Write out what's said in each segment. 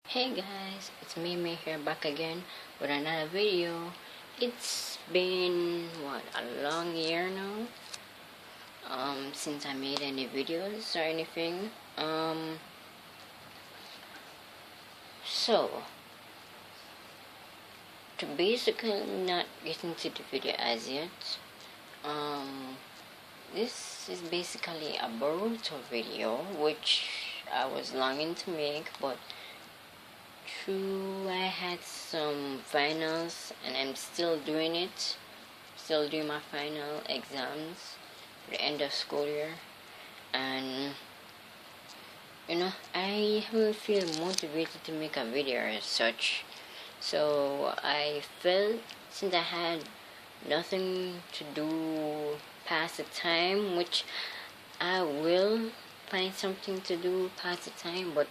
Hey guys, it's me here back again with another video. It's been a long year now since I made any videos or anything. So to basically not get into the video as yet, this is basically a Boruto video which I was longing to make, but true, I had some finals and I'm still doing it. Still doing my final exams for the end of school year. And I haven't feel motivated to make a video as such. So I felt since I had nothing to do past the time, which I will find something to do past the time, but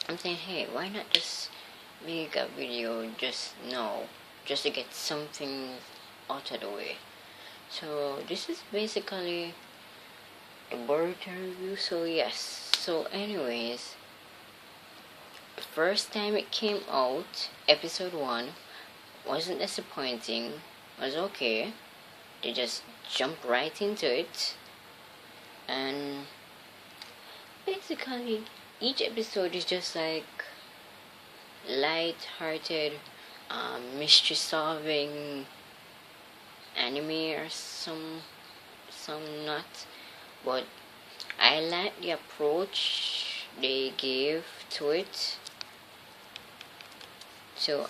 I'm saying, hey, why not just make a video just now, just to get something out of the way. So this is basically the Boruto review. So yes. So anyways, the first time it came out, episode 1 wasn't disappointing. Was okay. They just jumped right into it, and basically each episode is just like light-hearted, mystery solving anime or some not, but I like the approach they gave to it. So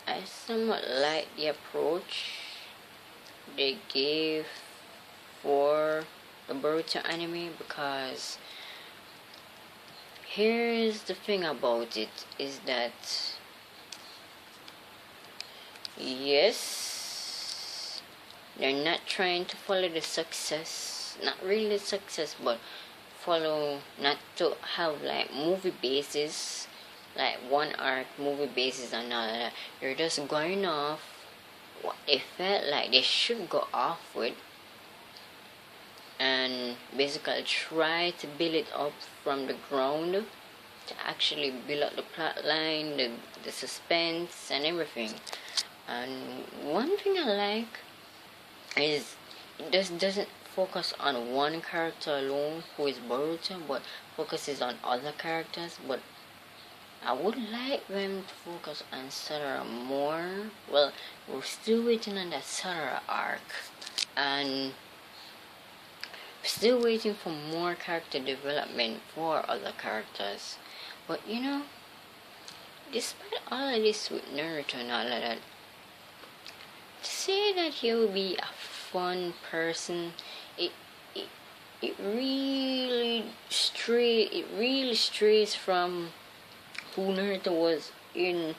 I somewhat like the approach they gave for the Boruto anime, because here's the thing about it is that yes, they're not trying to follow the success, not really success, but follow, not to have like movie basis, like one arc movie basis and all that. They're just going off what they felt like they should go off with, and basically try to build it up from the ground, to actually build up the plot line, the suspense and everything. And one thing I like is it just doesn't focus on one character alone, who is Boruto, but focuses on other characters. But I would like them to focus on Sarah more. Well, we're still waiting on that Sarah arc, and still waiting for more character development for other characters. But despite all of this with Naruto and all of that, to say that he will be a fun person, it really strays from who Naruto was in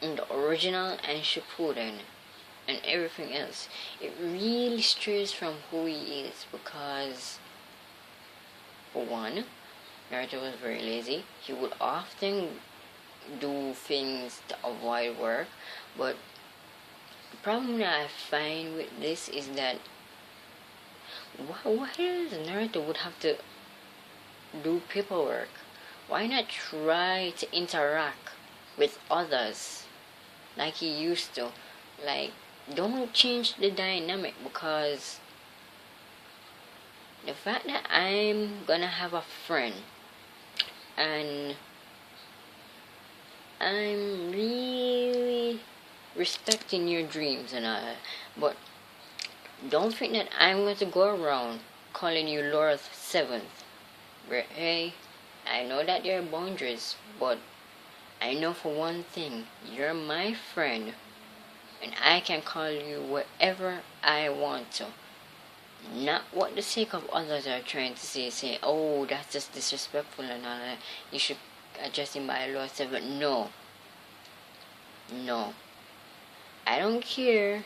the original and Shippuden and everything else. It really strays from who he is, because for one, Naruto was very lazy. He would often do things to avoid work, but the problem that I find with this is that why does Naruto would have to do paperwork? Why not try to interact with others like he used to? Like, don't change the dynamic, because the fact that I'm gonna have a friend and I'm really respecting your dreams and all, but don't think that I'm going to go around calling you Lord 7th. Hey, I know that there are boundaries, but I know for one thing, you're my friend, and I can call you whatever I want to. Not what the sake of others are trying to say, oh, that's just disrespectful and all that, you should address him by Lord 7. No. I don't care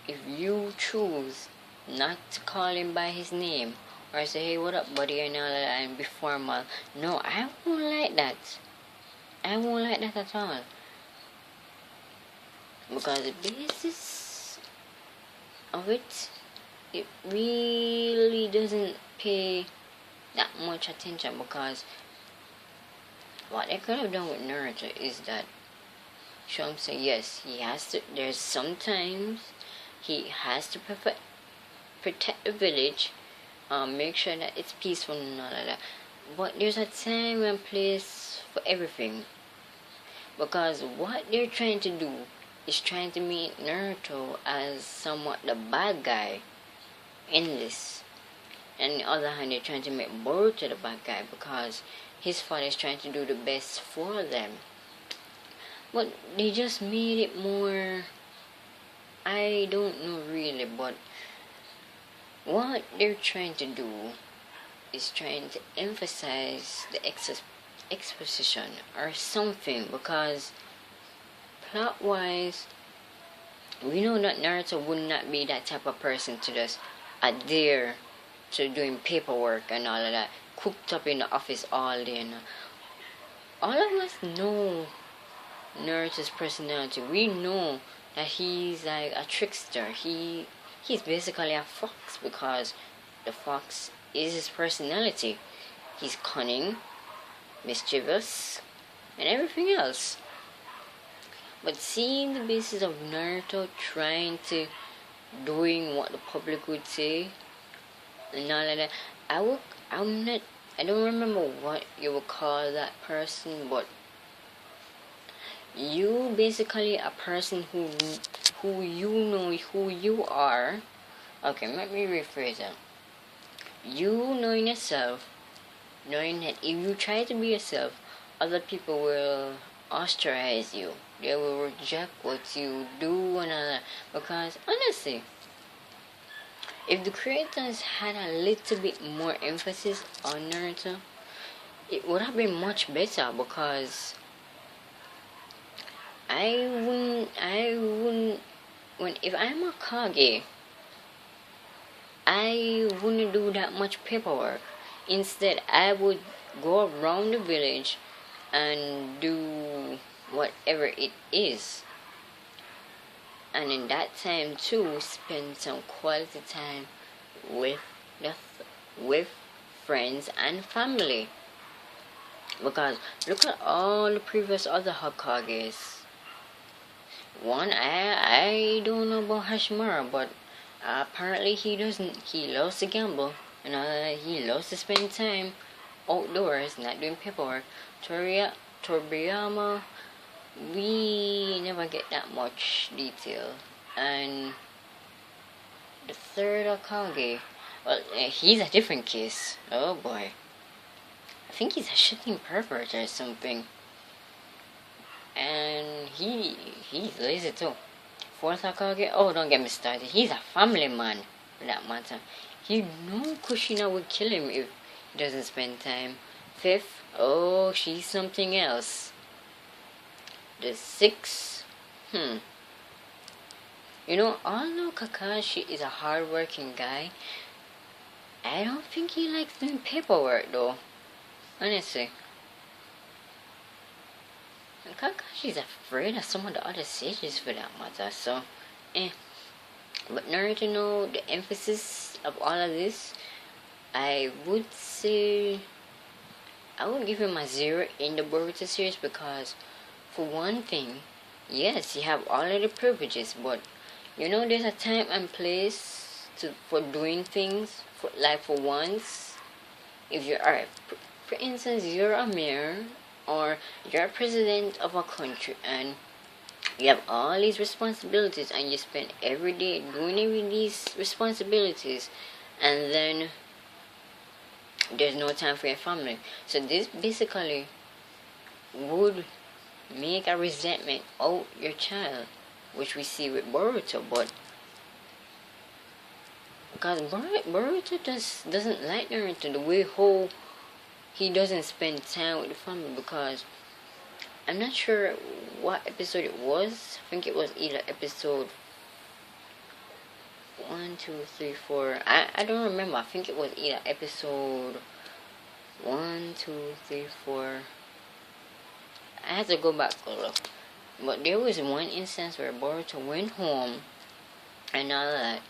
if you choose not to call him by his name, or say, hey, what up, buddy, and all that, and be formal. No, I won't like that. I won't like that at all. Because the basis of it really doesn't pay that much attention, because what they could have done with Naruto is that show him say yes, he has to. There's sometimes he has to protect the village, make sure that it's peaceful and all of that. But there's a time and place for everything. Because what they're trying to do is trying to make Naruto as somewhat the bad guy in this. And on the other hand, they're trying to make Boruto the bad guy because his father is trying to do the best for them. But they just made it more, I don't know really, but what they're trying to do is trying to emphasize the exposition or something, because plot wise we know that Naruto would not be that type of person to just adhere to doing paperwork and all of that, cooped up in the office all day. And all of us know Naruto's personality. We know that he's like a trickster. He's basically a fox, because the fox is his personality. He's cunning, mischievous, and everything else. But seeing the basis of Naruto trying to doing what the public would say and all of that, I don't remember what you would call that person, but you basically a person who you know who you are. Okay, let me rephrase that. You knowing yourself, knowing that if you try to be yourself, other people will ostracize you. They will reject what you do and all that. Because honestly, if the creators had a little bit more emphasis on Naruto, it would have been much better, because I wouldn't if I'm a Kage, I wouldn't do that much paperwork. Instead, I would go around the village and do whatever it is. And in that time too, spend some quality time with with friends and family. Because look at all the previous other Hokages. One, I don't know about Hashimura, but apparently he loves to gamble, and he loves to spend time outdoors, not doing paperwork. Toriyama, we never get that much detail. And the third Hokage, well, he's a different case. Oh boy. I think he's a shitting pervert or something. And he's lazy too. Fourth Hokage, oh, don't get me started. He's a family man, for that matter. You know Kushina would kill him if he doesn't spend time. Fifth, oh, she's something else. The sixth, you know, although Kakashi is a hard-working guy, I don't think he likes doing paperwork though. Honestly. And Kakashi's afraid of some of the other sages for that matter, so But Naruto, know the emphasis of all of this, I would say I would give him a 0 in the Boruto series, because for one thing, yes, you have all of the privileges, but you know there's a time and place for doing things. For once, if you are, for instance, you're a mayor or you're a president of a country and you have all these responsibilities and you spend every day doing these responsibilities, and then there's no time for your family. So this basically would make a resentment out your child, which we see with Boruto. But because Boruto doesn't like Naruto the way how he doesn't spend time with the family, because I'm not sure what episode it was. I think it was either episode 1, 2, 3, 4. I don't remember. I think it was either episode 1, 2, 3, 4. I had to go back and look. But there was one instance where Boruto went home and all that,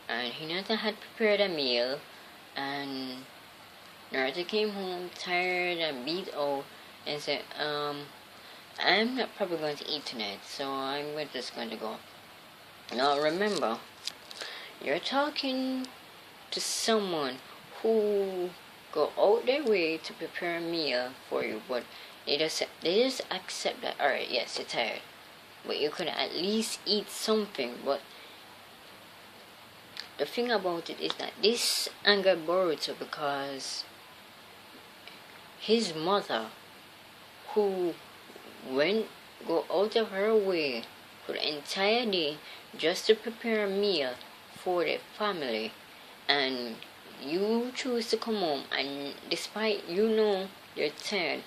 and Hinata had prepared a meal, and Naruto came home tired and beat out and said, I'm not probably going to eat tonight, so just going to go. Now remember, you're talking to someone who go out their way to prepare a meal for you, but they just accept that, alright, yes, you're tired, but you could at least eat something. But the thing about it is that this angered Boruto because his mother, who go out of her way for the entire day just to prepare a meal for the family, and you choose to come home, and despite you're tired,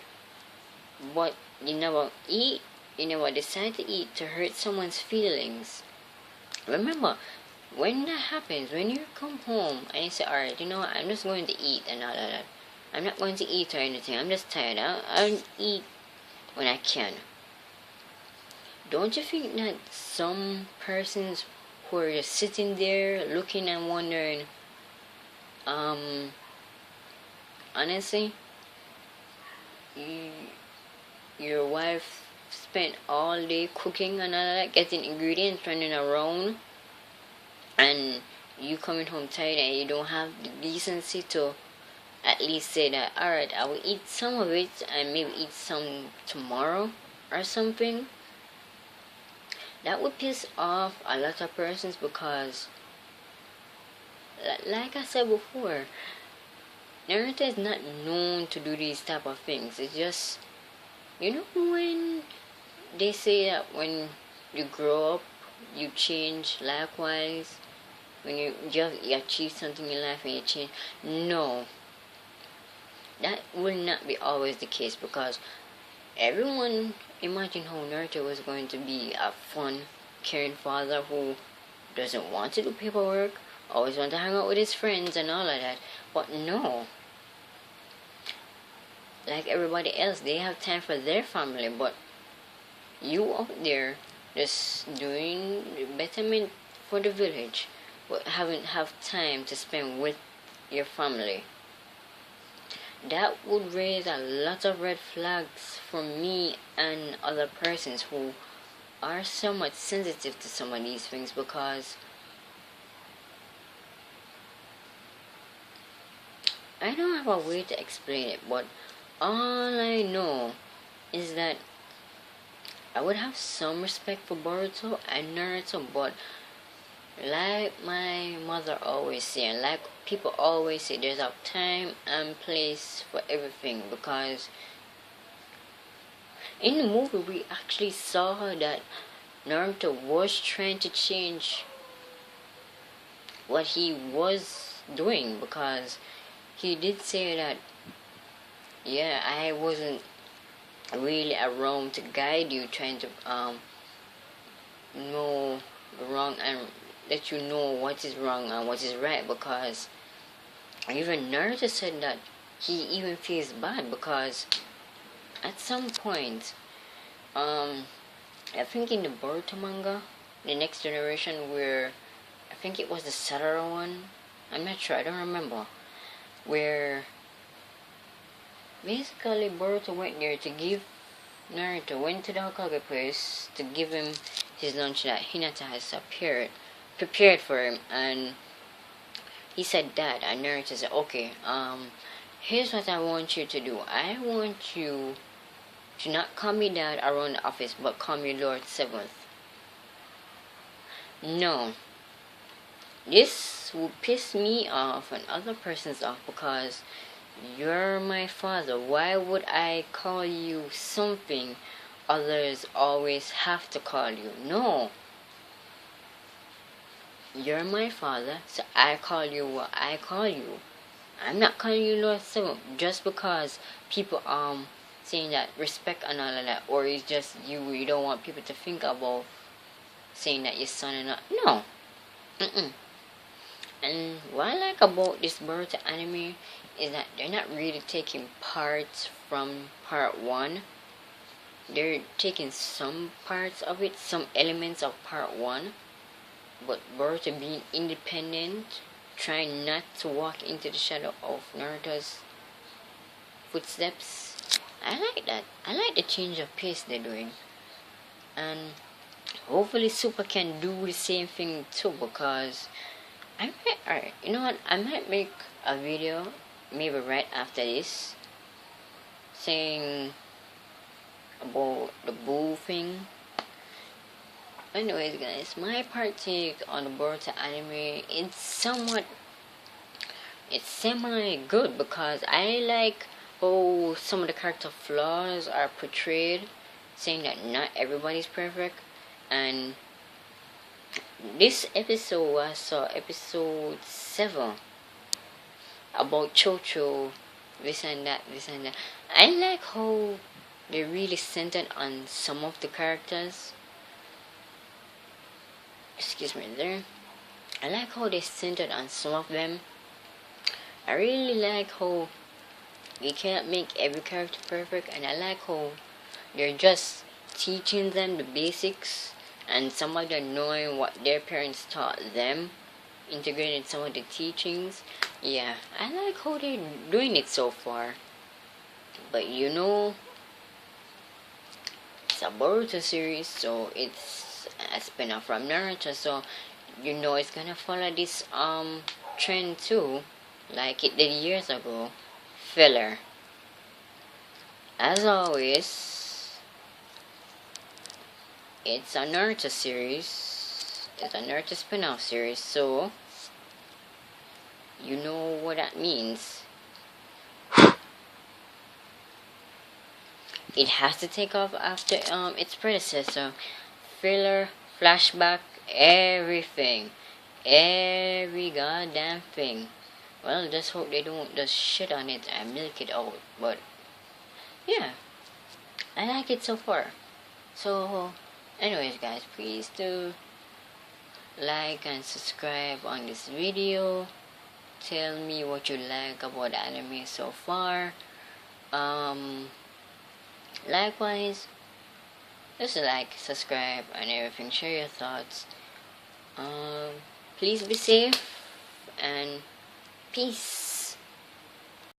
but you never eat, you never decide to eat to hurt someone's feelings. Remember, when that happens, when you come home and you say, alright, you know what, I'm just going to eat and all of that. I'm not going to eat or anything, I'm just tired, I'll eat when I can. Don't you think that some persons who are just sitting there looking and wondering, honestly, your wife spent all day cooking and all that, getting ingredients, running around, and you coming home tired and you don't have the decency to at least say that, alright, I will eat some of it and maybe eat some tomorrow or something. That would piss off a lot of persons because, like I said before, Naruto is not known to do these type of things. It's just, when they say that when you grow up, you change. Likewise, when you achieve something in life and you change. No, that will not be always the case, because everyone imagined how Naruto was going to be a fun, caring father who doesn't want to do paperwork, always want to hang out with his friends and all of that. But no, like everybody else, they have time for their family, but you out there just doing betterment for the village, but haven't have time to spend with your family. That would raise a lot of red flags for me and other persons who are somewhat sensitive to some of these things, because I don't have a way to explain it, but all I know is that I would have some respect for Boruto and Naruto, but like my mother always say, and like people always say, there's a time and place for everything. Because in the movie we actually saw that Naruto was trying to change what he was doing, because he did say that, yeah, I wasn't really around to guide you, trying to know wrong and let you know what is wrong and what is right. Because even Naruto said that he even feels bad, because at some point, I think in the Boruto manga, the next generation, where I think it was the Sarara one, I'm not sure, I don't remember, where basically Boruto went there to give Naruto, went to the Hokage place to give him his lunch that Hinata has prepared for him, and he said that, and Naruto said, okay, here's what I want you to do. I want you to not call me dad around the office, but call me Lord Seventh. No, this will piss me off and other persons off, because you're my father. Why would I call you something others always have to call you? No, you're my father, so I call you what I call you. I'm not calling you Lord Seven just because people saying that respect and all of that, or it's just you don't want people to think about saying that your son and not. No. And what I like about this Boruto anime is that they're not really taking parts from part 1. They're taking some parts of it, some elements of part 1, but Boruto being independent, trying not to walk into the shadow of Naruto's footsteps. I like that. I like the change of pace they're doing. And hopefully Super can do the same thing too, because alright, you know what? I might make a video maybe right after this saying about the Boo thing. Anyways, guys, my partake on the Boruto anime, it's semi good, because I like how some of the character flaws are portrayed, saying that not everybody's perfect. And this episode, I saw episode 7 about Chocho, this and that. I like how they really centered on some of the characters. Excuse me there. I like how they centered on some of them. I really like how you can't make every character perfect, and I like how they're just teaching them the basics, and some of them knowing what their parents taught them, integrating some of the teachings. Yeah, I like how they're doing it so far. But you know, it's a Boruto series, so it's a spin-off from Naruto, so you know it's gonna follow this trend too, like it did years ago. Filler. As always, it's a Naruto series. It's a Naruto spin-off series, so you know what that means. It has to take off after its predecessor. Filler, flashback, everything. Every goddamn thing. Well, just hope they don't just shit on it and milk it out. But yeah, I like it so far. So anyways, guys, please do like and subscribe on this video. Tell me what you like about anime so far. Likewise, just like, subscribe, and everything. Share your thoughts. Please be safe, and peace.